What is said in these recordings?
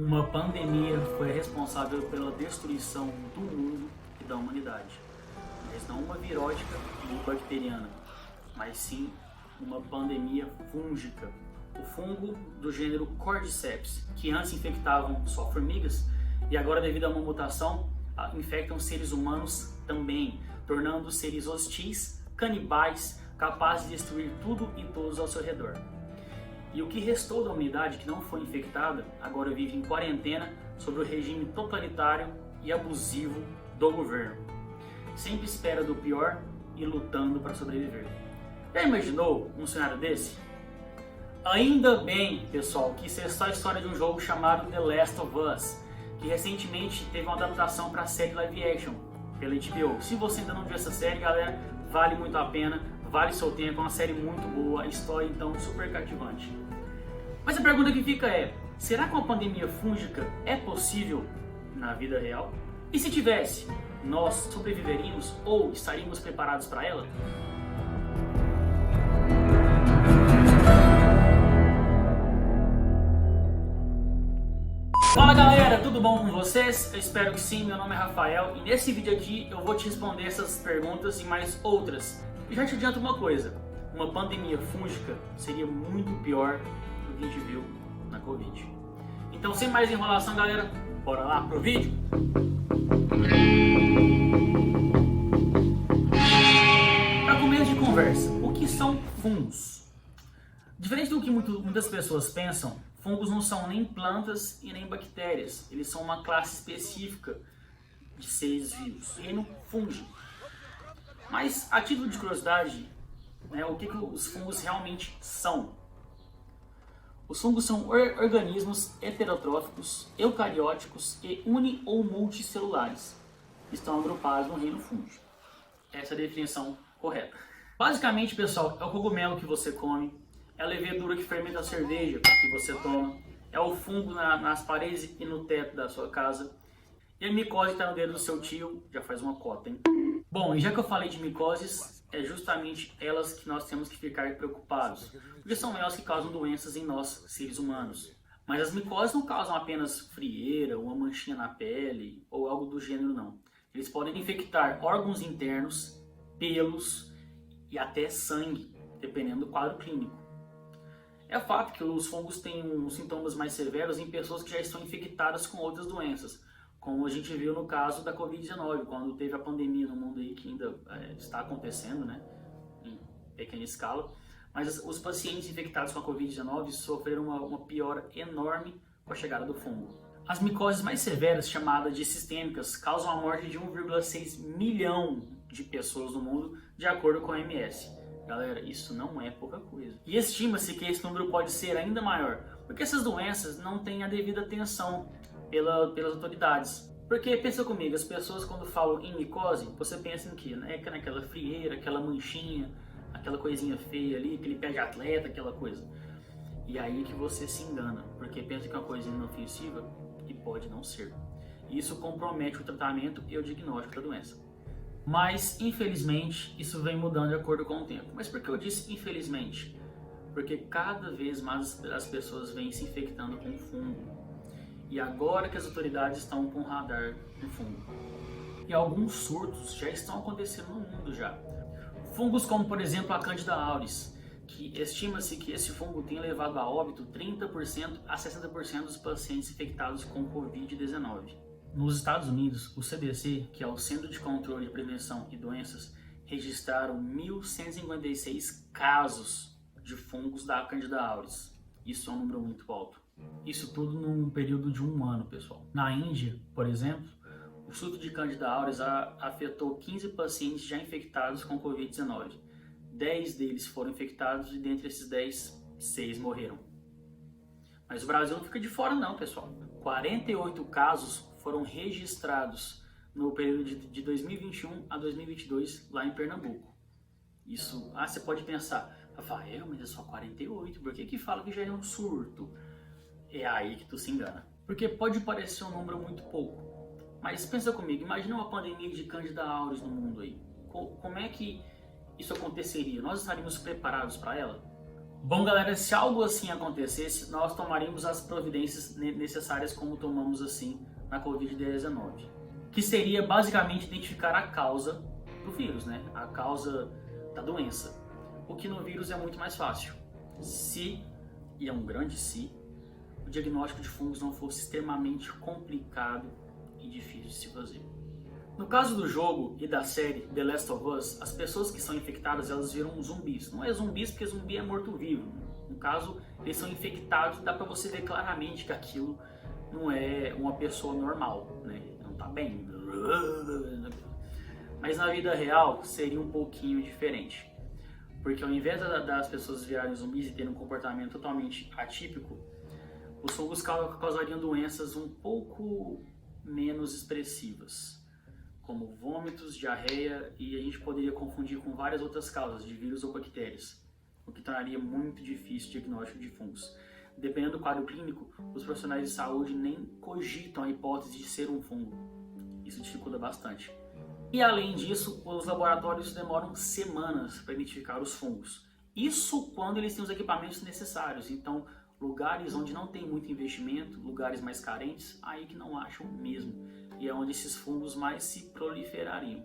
Uma pandemia foi responsável pela destruição do mundo e da humanidade, mas não uma virótica e bacteriana, mas sim uma pandemia fúngica. O fungo do gênero Cordyceps, que antes infectavam só formigas e agora, devido a uma mutação, infectam seres humanos também, tornando os seres hostis, canibais, capazes de destruir tudo e todos ao seu redor. E o que restou da humanidade que não foi infectada, agora vive em quarentena sob o regime totalitário e abusivo do governo. Sempre espera do pior e lutando para sobreviver. Já imaginou um cenário desse? Ainda bem, pessoal, que isso é só a história de um jogo chamado The Last of Us, que recentemente teve uma adaptação para a série live action pela HBO. Se você ainda não viu essa série, galera, vale muito a pena, vale seu tempo, é uma série muito boa, a história então super cativante. Mas a pergunta que fica é, será que uma pandemia fúngica é possível na vida real? E se tivesse, nós sobreviveríamos ou estaríamos preparados para ela? Fala galera, tudo bom com vocês? Eu espero que sim, meu nome é Rafael e nesse vídeo aqui eu vou te responder essas perguntas e mais outras. E já te adianto uma coisa, uma pandemia fúngica seria muito pior do que a gente viu na Covid. Então sem mais enrolação galera, bora lá pro vídeo? Para começo de conversa, o que são fungos? Diferente do que muitas pessoas pensam, fungos não são nem plantas e nem bactérias, eles são uma classe específica de seres vivos, reino fúngico. Mas a título de curiosidade, o que os fungos realmente são? Os fungos são organismos heterotróficos, eucarióticos e uni- ou multicelulares. Estão agrupados no reino fúngico. Essa é a definição correta. Basicamente, pessoal, é o cogumelo que você come, é a levedura que fermenta a cerveja que você toma, é o fungo nas paredes e no teto da sua casa, e a micose que está no dedo do seu tio, já faz uma cota, hein? Bom, e já que eu falei de micoses, é justamente elas que nós temos que ficar preocupados, porque são elas que causam doenças em nós, seres humanos. Mas as micoses não causam apenas frieira, uma manchinha na pele ou algo do gênero, não. Eles podem infectar órgãos internos, pelos e até sangue, dependendo do quadro clínico. É fato que os fungos têm sintomas mais severos em pessoas que já estão infectadas com outras doenças, como a gente viu no caso da Covid-19, quando teve a pandemia no mundo aí que ainda está acontecendo, né, em pequena escala. Mas os pacientes infectados com a Covid-19 sofreram uma piora enorme com a chegada do fungo. As micoses mais severas, chamadas de sistêmicas, causam a morte de 1,6 milhão de pessoas no mundo, de acordo com a OMS. Galera, isso não é pouca coisa. E estima-se que esse número pode ser ainda maior, porque essas doenças não têm a devida atenção pelas autoridades. Porque, pensa comigo, as pessoas quando falam em micose, você pensa em quê? Né? Naquela frieira, aquela manchinha, aquela coisinha feia ali, aquele pé de atleta, aquela coisa. E aí que você se engana, porque pensa que é uma coisinha inofensiva e pode não ser. E isso compromete o tratamento e o diagnóstico da doença. Mas, infelizmente, isso vem mudando de acordo com o tempo. Mas por que eu disse infelizmente? Porque cada vez mais as pessoas vêm se infectando com fungo. E agora que as autoridades estão com radar no fungo. E alguns surtos já estão acontecendo no mundo já. Fungos como, por exemplo, a Candida auris, que estima-se que esse fungo tem levado a óbito 30% a 60% dos pacientes infectados com Covid-19. Nos Estados Unidos, o CDC, que é o Centro de Controle de Prevenção e Doenças, registraram 1.156 casos de fungos da Candida auris. Isso é um número muito alto. Isso tudo num período de um ano, pessoal. Na Índia, por exemplo, o surto de Candida auris afetou 15 pacientes já infectados com Covid-19. 10 deles foram infectados e dentre esses 10, 6 morreram. Mas o Brasil não fica de fora não, pessoal. 48 casos foram registrados no período de 2021 a 2022 lá em Pernambuco. Isso, você pode pensar, Rafael, mas é só 48, por que fala que já é um surto? É aí que tu se engana. Porque pode parecer um número muito pouco, mas pensa comigo, imagina uma pandemia de Candida auris no mundo aí. Como é que isso aconteceria? Nós estaríamos preparados para ela? Bom, galera, se algo assim acontecesse, nós tomaríamos as providências necessárias como tomamos assim na Covid-19, que seria basicamente identificar a causa do vírus, né? A causa da doença. O que no vírus é muito mais fácil. Se, e é um grande se, o diagnóstico de fungos não fosse extremamente complicado e difícil de se fazer. No caso do jogo e da série The Last of Us, as pessoas que são infectadas, elas viram zumbis. Não é zumbis porque zumbi é morto-vivo. No caso, eles são infectados, dá pra você ver claramente que aquilo não é uma pessoa normal, né? Não tá bem. Mas na vida real seria um pouquinho diferente. Porque ao invés das pessoas virarem zumbis e terem um comportamento totalmente atípico, os fungos causariam doenças um pouco menos expressivas, como vômitos, diarreia, e a gente poderia confundir com várias outras causas de vírus ou bactérias, o que tornaria muito difícil o diagnóstico de fungos. Dependendo do quadro clínico, os profissionais de saúde nem cogitam a hipótese de ser um fungo. Isso dificulta bastante. E além disso, os laboratórios demoram semanas para identificar os fungos. Isso quando eles têm os equipamentos necessários. Então, lugares onde não tem muito investimento, lugares mais carentes, aí que não acham mesmo. E é onde esses fungos mais se proliferariam.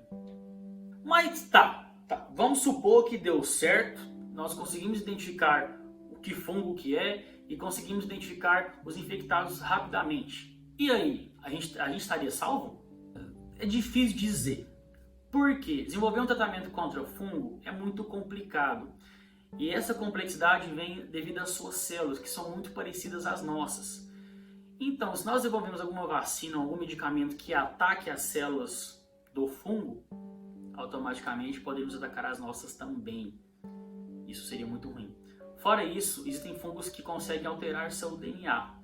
Mas tá, vamos supor que deu certo, nós conseguimos identificar o que fungo que é e conseguimos identificar os infectados rapidamente. E aí, a gente estaria salvo? É difícil dizer. Por quê? Desenvolver um tratamento contra o fungo é muito complicado. E essa complexidade vem devido às suas células, que são muito parecidas às nossas. Então, se nós desenvolvemos alguma vacina, algum medicamento que ataque as células do fungo, automaticamente podemos atacar as nossas também. Isso seria muito ruim. Fora isso, existem fungos que conseguem alterar seu DNA,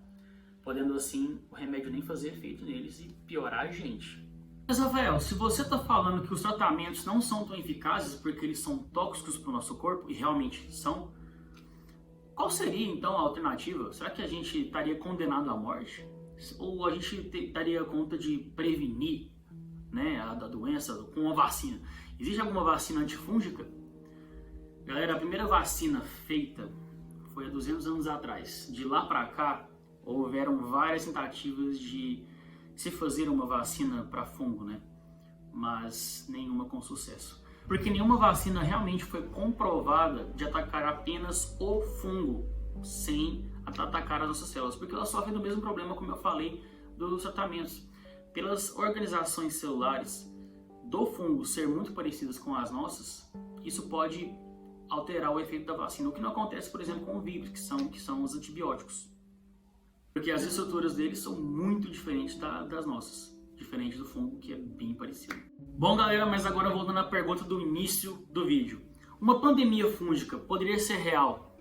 podendo assim o remédio nem fazer efeito neles e piorar a gente. Mas Rafael, se você está falando que os tratamentos não são tão eficazes porque eles são tóxicos para o nosso corpo, e realmente são, qual seria então a alternativa? Será que a gente estaria condenado à morte? Ou a gente daria conta de prevenir, né, a doença com uma vacina? Existe alguma vacina antifúngica? Galera, a primeira vacina feita foi há 200 anos atrás. De lá para cá, houveram várias tentativas de se fazer uma vacina para fungo, né? Mas nenhuma com sucesso. Porque nenhuma vacina realmente foi comprovada de atacar apenas o fungo, sem atacar as nossas células, porque elas sofrem do mesmo problema, como eu falei, dos tratamentos. Pelas organizações celulares do fungo ser muito parecidas com as nossas, isso pode alterar o efeito da vacina, o que não acontece, por exemplo, com o vírus, que são os antibióticos. Porque as estruturas deles são muito diferentes das nossas, diferente do fungo, que é bem parecido. Bom, galera, mas agora voltando à pergunta do início do vídeo. Uma pandemia fúngica poderia ser real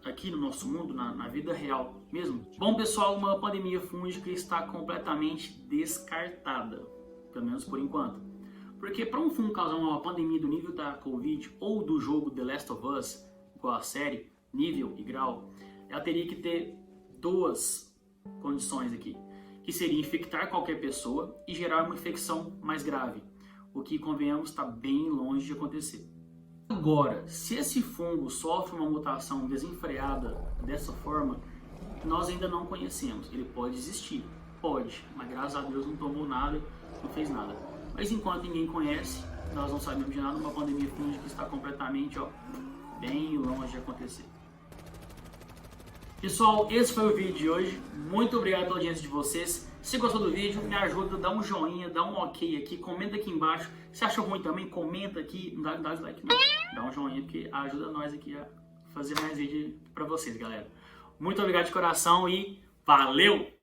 aqui no nosso mundo, na vida real mesmo? Bom, pessoal, uma pandemia fúngica está completamente descartada, pelo menos por enquanto. Porque para um fungo causar uma pandemia do nível da Covid ou do jogo The Last of Us, igual a série, nível e grau, ela teria que ter duas condições aqui, que seria infectar qualquer pessoa e gerar uma infecção mais grave, o que, convenhamos, está bem longe de acontecer. Agora, se esse fungo sofre uma mutação desenfreada dessa forma, nós ainda não conhecemos. Ele pode existir, pode, mas graças a Deus não tomou nada, não fez nada. Mas enquanto ninguém conhece, nós não sabemos de nada, uma pandemia fúngica está completamente bem longe de acontecer. Pessoal, esse foi o vídeo de hoje. Muito obrigado pela audiência de vocês. Se gostou do vídeo, me ajuda, dá um joinha, dá um ok aqui, comenta aqui embaixo. Se achou ruim também, comenta aqui, não dá dislike não. Dá um joinha porque ajuda nós aqui a fazer mais vídeo pra vocês, galera. Muito obrigado de coração e valeu!